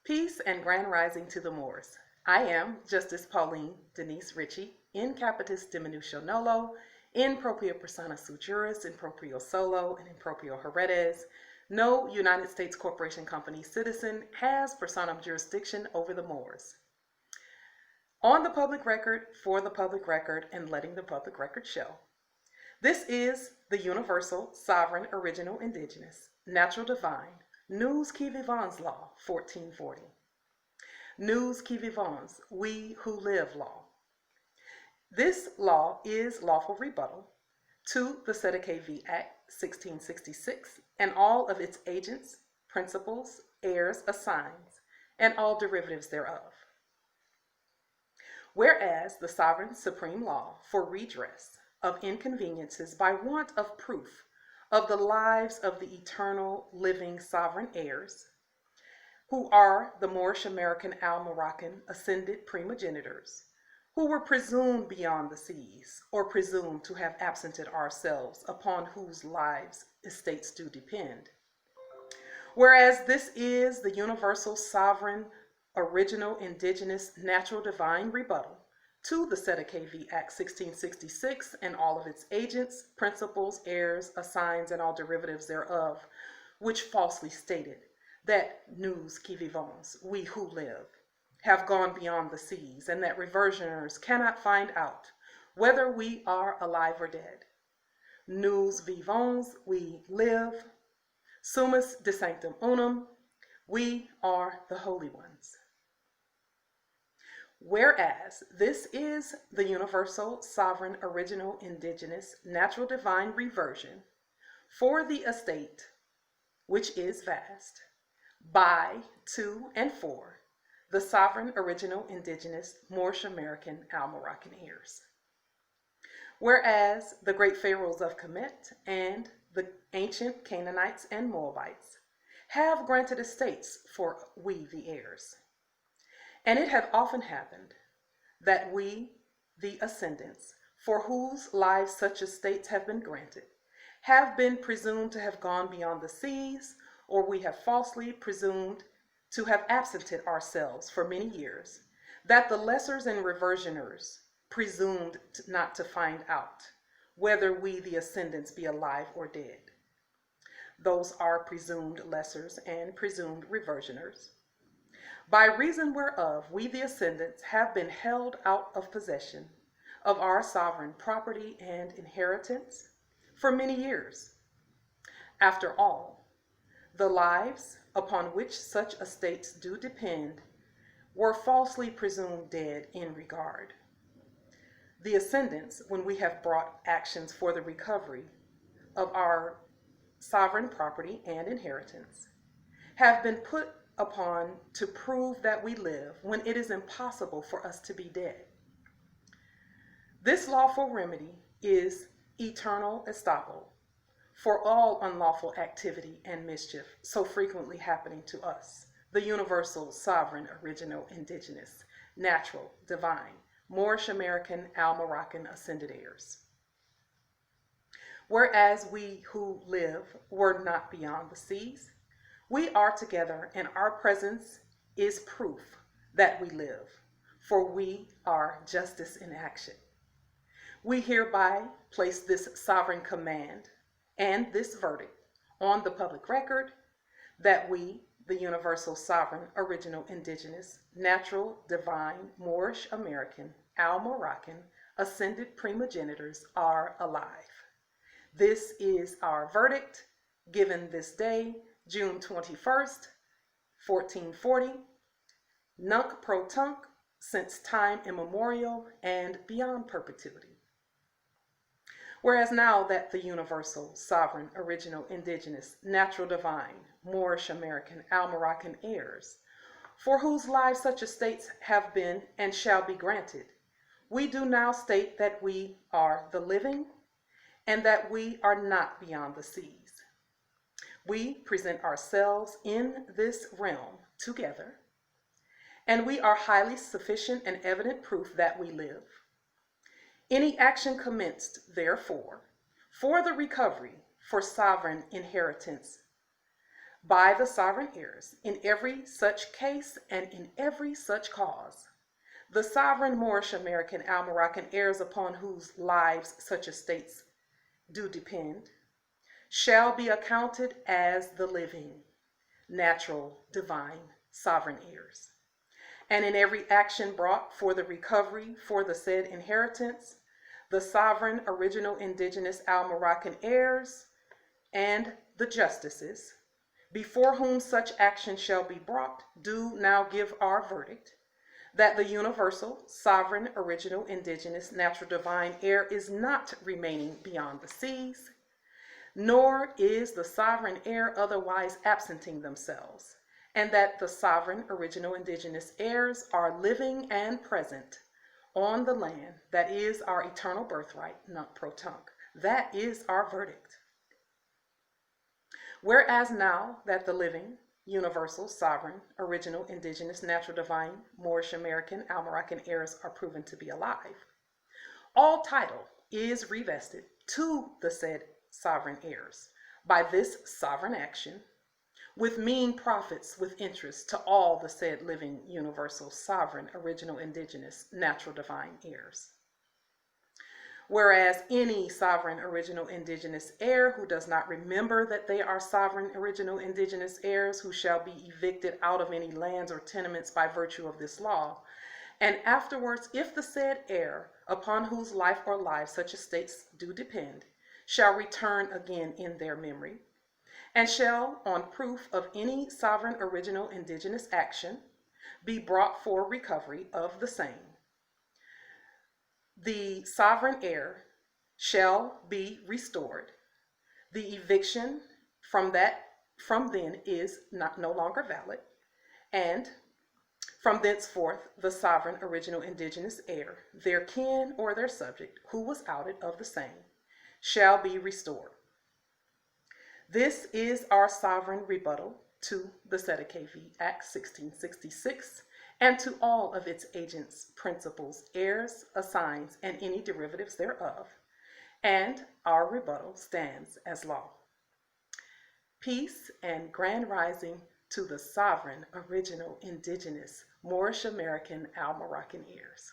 Peace and grand rising to the Moors. I am Justice Pauline Denise Ritchie, in capitis diminutio nolo, in propria persona sui juris, in proprio solo, and in proprio heredes. No United States Corporation Company citizen has personam jurisdiction over the Moors. On the public record, for the public record, and letting the public record show. This is the universal, sovereign, original, indigenous, natural, divine, nous qui vivons law, 1440. Nous qui vivons, we who live law. This law is lawful rebuttal to the Cestui Que Vie Act, 1666, and all of its agents, principles, heirs, assigns, and all derivatives thereof. Whereas the sovereign supreme law for redress of inconveniences by want of proof of the lives of the eternal, living, sovereign heirs, who are the Moorish, American, Moroccan, ascended preemogenetures, who were presumed beyond the seas, or presumed to have absented ourselves, upon whose lives estates do depend. Whereas this is the universal, sovereign, original, indigenous, natural, divine rebuttal to the Cestui Que Vie Act 1666 and all of its agents, principles, heirs, assigns, and all derivatives thereof, which falsely stated that nous qui vivons, we who live, have gone beyond the seas, and that reversioners cannot find out whether we are alive or dead. Nous vivons, we live, sumus de sanctum unum, we are the holy ones. Whereas this is the universal, sovereign, original, indigenous, natural, divine reversion for the estate, which is vast, by, to, and for the sovereign, original, indigenous, Moorish, American, Moroccan heirs. Whereas the great pharaohs of Kemet and the ancient Canaanites and Moabites have granted estates for we, the heirs. And it hath often happened that we, the ascendants, for whose lives such estates have been granted, have been presumed to have gone beyond the seas, or we have falsely presumed to have absented ourselves for many years, that the lessers and reversioners presumed not to find out whether we, the ascendants, be alive or dead. Those are presumed lessers and presumed reversioners. By reason whereof we, the ascendants, have been held out of possession of our sovereign property and inheritance for many years. After all, the lives upon which such estates do depend were falsely presumed dead in regard. The ascendants, when we have brought actions for the recovery of our sovereign property and inheritance, have been put upon to prove that we live when it is impossible for us to be dead. This lawful remedy is eternal estoppel for all unlawful activity and mischief so frequently happening to us, the universal, sovereign, original, indigenous, natural, divine, Moorish, American, Moroccan, ascended heirs. Whereas we who live were not beyond the seas, we are together, and our presence is proof that we live, for we are justice in action. We hereby place this sovereign command and this verdict on the public record that we, the universal, sovereign, original, indigenous, natural, divine, Moorish, American, Moroccan, ascended preemogenetures are alive. This is our verdict given this day, June 21st, 1440, nunc pro tunc, since time immemorial and beyond perpetuity. Whereas now that the universal, sovereign, original, indigenous, natural, divine, Moorish, American, Moroccan heirs, for whose lives such estates have been and shall be granted, we do now state that we are the living and that we are not beyond the seas. We present ourselves in this realm together, and we are highly sufficient and evident proof that we live. Any action commenced, therefore, for the recovery for sovereign inheritance by the sovereign heirs in every such case and in every such cause. The sovereign Moorish, American, Moroccan heirs upon whose lives such estates do depend shall be accounted as the living, natural, divine, sovereign heirs. And in every action brought for the recovery for the said inheritance, the sovereign, original, indigenous, Moroccan heirs and the justices, before whom such action shall be brought, do now give our verdict that the universal, sovereign, original, indigenous, natural, divine heir is not remaining beyond the seas, nor is the sovereign heir otherwise absenting themselves, and that the sovereign, original, indigenous heirs are living and present on the land that is our eternal birthright, nunc pro tunc. That is our verdict. Whereas now that the living, universal, sovereign, original, indigenous, natural, divine, Moorish, American, Moroccan heirs are proven to be alive, all title is revested to the said sovereign heirs by this sovereign action, with mean profits with interest to all the said living, universal, sovereign, original, indigenous, natural, divine heirs. Whereas any sovereign, original, indigenous heir who does not remember that they are sovereign, original, indigenous heirs who shall be evicted out of any lands or tenements by virtue of this law, and afterwards, if the said heir, upon whose life or lives such estates do depend, shall return again in their memory, and shall, on proof of any sovereign, original, indigenous action, be brought for recovery of the same, the sovereign heir shall be restored. The eviction from then is no longer valid, and from thenceforth the sovereign, original, indigenous heir, their kin or their subject, who was outed of the same, shall be restored. This is our sovereign rebuttal to the Cestui Que Vie Act 1666, and to all of its agents, principals, heirs, assigns, and any derivatives thereof, and our rebuttal stands as law. Peace and grand rising to the sovereign, original, indigenous, Moorish, American, Moroccan heirs.